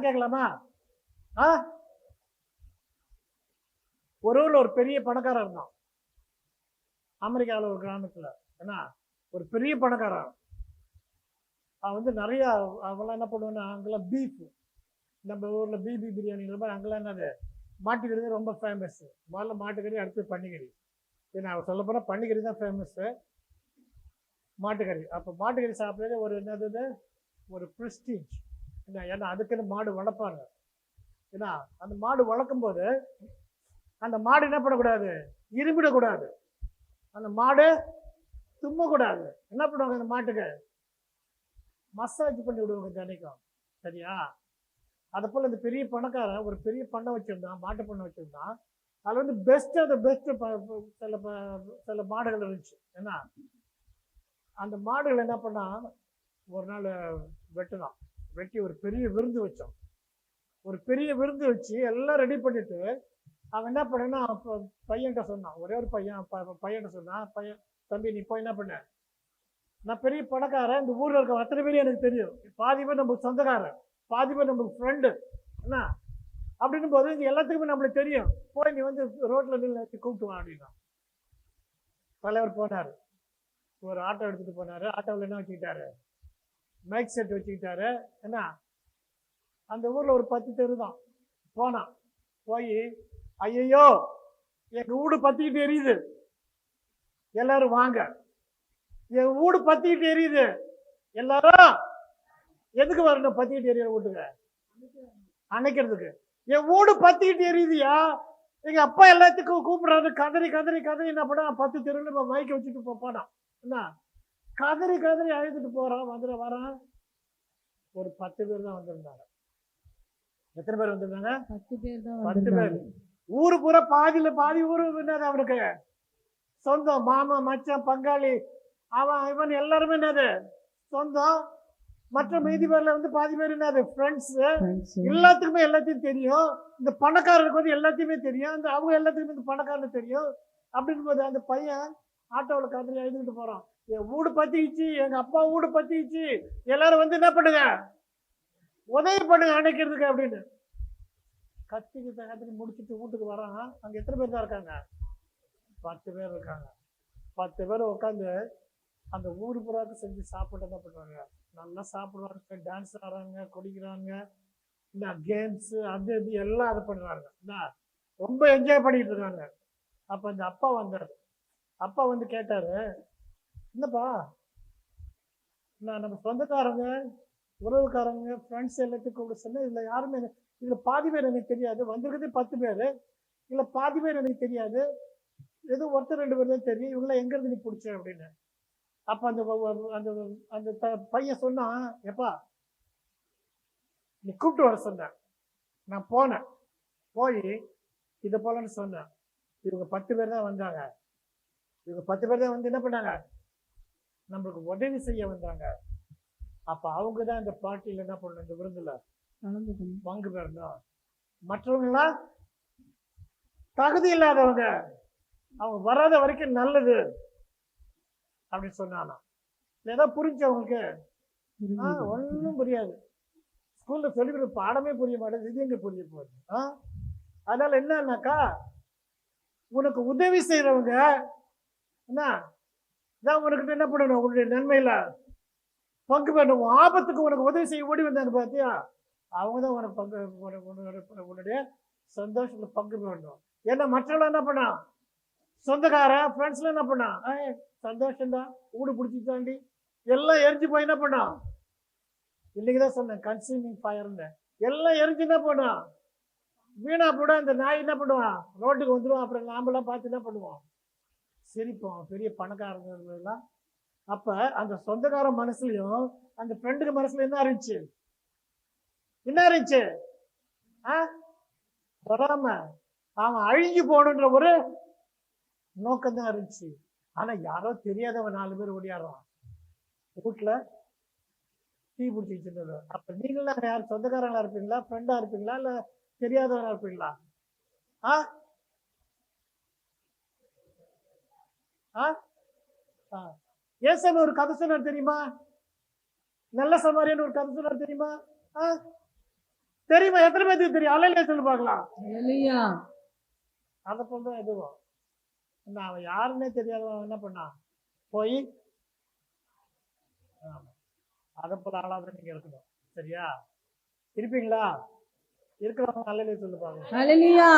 கேட்கலாமா? ஆ, ஒரு ஊர்ல ஒரு பெரிய பணக்காரன் இருந்தான், அமெரிக்காவில் ஒரு கிராமத்துல. ஏன்னா ஒரு பெரிய பணக்காரன். அவன் வந்து நிறைய, அவெல்லாம் என்ன பண்ணுவான்னா, அங்கெல்லாம் பீஃப், நம்ம ஊர்ல பிபி பிரியாணி மாதிரி அங்கெல்லாம் என்னது மாட்டுக்கறி ரொம்ப ஃபேமஸ். முதல்ல மாட்டுக்கறி, அடுத்து பன்னிக்கறி. ஏன்னா அவர் சொல்ல போனால் பன்னிக்கறி தான் ஃபேமஸ்ஸு, மாட்டுக்கறி. அப்போ மாட்டுக்கறி சாப்பிட்றது ஒரு என்னது, ஒரு ப்ரெஸ்டீஜ். ஏன்னா அதுக்குன்னு மாடு வளர்ப்பாங்க. ஏன்னா அந்த மாடு வளர்க்கும் போது அந்த மாடு என்ன பண்ணக்கூடாது, இருமிடக்கூடாது. அந்த மாடு தும்மக்கூடாது. என்ன பண்ணுவாங்க, அந்த மாட்டுக்கு மசாஜ் பண்ணி விடுவாங்க தினைக்கும். சரியா? அதை போல் இந்த பெரிய பணக்காரன் ஒரு பெரிய பண்ணை வச்சுருந்தான், மாட்டு பண்ணை வச்சுருந்தான். அதில் வந்து பெஸ்ட் ஆஃப் த பெஸ்ட் சில மாடுகள் இருந்துச்சு. ஏன்னா அந்த மாடுகள் என்ன பண்ணா, ஒரு நாள் வெட்டினான். வெட்டி ஒரு பெரிய விருந்து வச்சோம். ஒரு பெரிய விருந்து வச்சு எல்லாம் ரெடி பண்ணிட்டு அவன் என்ன பண்ணா, பையன்கிட்ட சொன்னான், ஒரே ஒரு பையன்கிட்ட சொன்னான், பையன், தம்பி நீ போய் என்ன பண்ண, நான் பெரிய பணக்காரன், இந்த ஊரில் இருக்க அத்தனை பேரும் எனக்கு தெரியும், பாதி பேர் நம்மளுக்கு சொந்தக்காரன், பாதி பேர் நம்மளுக்கு ஃப்ரெண்டு. என்ன அப்படின்னு போது இங்கே எல்லாத்துக்குமே நம்மளுக்கு தெரியும், போய் நீ வந்து ரோட்டில் நின்று கூப்பிட்டு வா அப்படின்னா. தலைவர் போனார், ஒரு ஆட்டோ எடுத்துகிட்டு போனார். ஆட்டோவில் என்ன வச்சுக்கிட்டாரு, மைக் செட் வச்சுக்கிட்டாரு. என்ன அந்த ஊரில் ஒரு 10 தெரு தான். போனான், போய் ஐயோ எங்கள் வீடு பற்றிக்கிட்டு எரியுது, எல்லாரும் வாங்க, என் வீடு பற்றிக்கிட்டு எரியுது, எல்லாரும் எதுக்கு வரணும், பற்றிக்கிட்டு எரியுற வீட்டுக்கு அணைக்கிறதுக்கு. என் வீடு பற்றிக்கிட்டு எரியுதுயா, எங்கள் அப்பா எல்லாத்துக்கும் கூப்பிட்றாரு, கதறி கதறி கதறி என்ன பண்ணா 10 தெருன்னு மைக்கை வச்சுட்டு போனான். என்ன கதறி கதறி அழுதுட்டு போகிறான். வரான், ஒரு 10 பேர் தான் வந்திருந்தாங்க. எத்தனை பேர் வந்திருந்தாங்க? 10 பேர். ஊரு பூரா பாதி ஊரு என்னது அவனுக்கு சொந்தம், மாமா மச்சான் பங்காளி அவன் இவன் எல்லாருமே என்னது சொந்தம். மற்ற மீதி பேர்ல வந்து பாதி பேர் என்னது ஃப்ரெண்ட்ஸ். எல்லாத்துக்குமே எல்லாத்தையும் தெரியும். இந்த பணக்காரருக்கு வந்து எல்லாத்தையுமே தெரியும், அந்த அவங்க எல்லாத்துக்குமே இந்த பணக்காரனுக்கு தெரியும். அப்படின்னு போது அந்த பையன் ஆட்டோவில் கதறி எழுதிட்டு போறான், என் வீடு பத்திச்சு, எங்க அப்பா வீடு பத்திச்சு, எல்லாரும் வந்து என்ன பண்ணுங்க, உதவி பண்ணுங்க அணைக்கிறதுக்கு அப்படின்னு. கத்திரி முடிச்சுட்டு வீட்டுக்கு வரான். அங்க எத்தனை பேர் தான் இருக்காங்க? 10 பேர் இருக்காங்க. 10 பேர் உட்காந்து அந்த ஊர் புறாக்கு செஞ்சு சாப்பிட்டு என்ன பண்ணுவாங்க, நல்லா சாப்பிடுவாங்க, டான்ஸ் ஆடுறாங்க, குடிக்கிறாங்க, இந்த கேம்ஸ் அது இது எல்லாம் அது பண்ணுறாங்க. ரொம்ப என்ஜாய் பண்ணிட்டு இருக்காங்க. அப்போ அந்த அப்பா வந்தார். அப்பா வந்து கேட்டாரு, என்னப்பா, நான் நம்ம சொந்தக்காரங்க உறவுக்காரங்க ஃப்ரெண்ட்ஸ் எல்லாத்தையும் கூட சொன்னேன், இதில் யாருமே இதில் பாதி பேர் எனக்கு தெரியாது, வந்திருக்கிறது 10 பேர், இல்லை பாதி பேர் எனக்கு தெரியாது, ஏதோ ஒருத்தர் 2 பேர் தான் தெரியும், இவங்களாம் எங்கேருந்து நீ பிடிச்ச அப்படின்னு. அப்போ அந்த அந்த அந்த பையன் சொன்னான், எப்பா நீ கூப்பிட்டு வர சொன்ன, நான் போனேன், போய் இதை போலன்னு சொன்னேன், இவங்க 10 பேர் தான் வந்தாங்க, இவங்க 10 பேர் தான் வந்து என்ன பண்ணாங்க, நம்மளுக்கு உதவி செய்ய வந்தாங்க. அப்போ அவங்க தான் இந்த பார்ட்டியில் என்ன பண்ணணும், இந்த விருந்துல பங்கு பெறணும். மற்றவங்களாம் தகுதி இல்லாதவங்க, அவங்க வராத வரைக்கும் நல்லது அப்படின்னு சொன்னானா. ஏதாவது புரிஞ்சு அவங்களுக்கு? ஒன்றும் புரியாது. ஸ்கூல்ல சொல்லிக்கிற பாடமே புரிய மாட்டேங்குது, இது எங்க புரிய போகுது? அதனால என்னன்னாக்கா, உனக்கு உதவி செய்யறவங்க என்ன தான் உனக்கு என்ன பண்ணணும், உன்னுடைய நன்மையில பங்கு பெறணும். ஆபத்துக்கு உனக்கு உதவி செய்ய ஓடி வந்தாங்க பார்த்தியா, அவங்க தான் உனக்கு பங்கு, உன்னுடைய சந்தோஷத்துல பங்கு பெறணும். ஏன்னா மற்றவங்க என்ன பண்ணா, சொந்தக்காரன் ஃப்ரெண்ட்ஸ்ல என்ன பண்ணா, சந்தோஷம்தான், ஊடு பிடிச்சி தாண்டி எல்லாம் எரிஞ்சு போய் என்ன பண்ணா, இன்னைக்குதான் சொன்னேன் கன்சியூமிங் ஃபயர்னு, எல்லாம் எரிஞ்சு என்ன பண்ணா வீணா போட. அந்த நாய் என்ன பண்ணுவான், ரோட்டுக்கு வந்துடுவான். அப்புறம் நாமெல்லாம் பார்த்து என்ன பண்ணுவோம், சிரிப்போம், பெரிய பணக்காரங்கலாம். அப்ப அந்த சொந்தக்கார மனசுலயும் அந்த ஃப்ரெண்டுக்கு மனசுல என்ன இருந்துச்சு, பொறாம, அவன் அழிஞ்சு போகணுன்ற ஒரு நோக்கம் தான் இருந்துச்சு. ஆனா யாரோ தெரியாதவன் 4 பேர் ஓடியாடுறான், வீட்டுல தீ பிடிச்சி வச்சிருந்தது. அப்ப நீங்களாம் யார், சொந்தக்காரங்களா இருப்பீங்களா, ஃப்ரெண்டா இருப்பீங்களா, இல்ல தெரியாதவனா இருப்பீங்களா? ஏசன் ஒரு கதை சொன்னார் தெரியுமா, நல்ல சமாரியன் ஒரு கதை சொன்னார் தெரியுமா? தெரியுமா? எத்தனை பேருக்கு தெரியும்? அல்லையிலே சொல்லி பார்க்கலாம். ஹalleluya. அதை போல தான் எதுவும் என்ன, அவன் யாருன்னே தெரியாதவன் என்ன பண்ணான்? போய் அதை போல ஆளாதான் நீங்க இருக்கணும். சரியா? இருப்பீங்களா? இருக்கிறவங்க அல்லையிலே சொல்லி பாருங்க. ஹalleluya.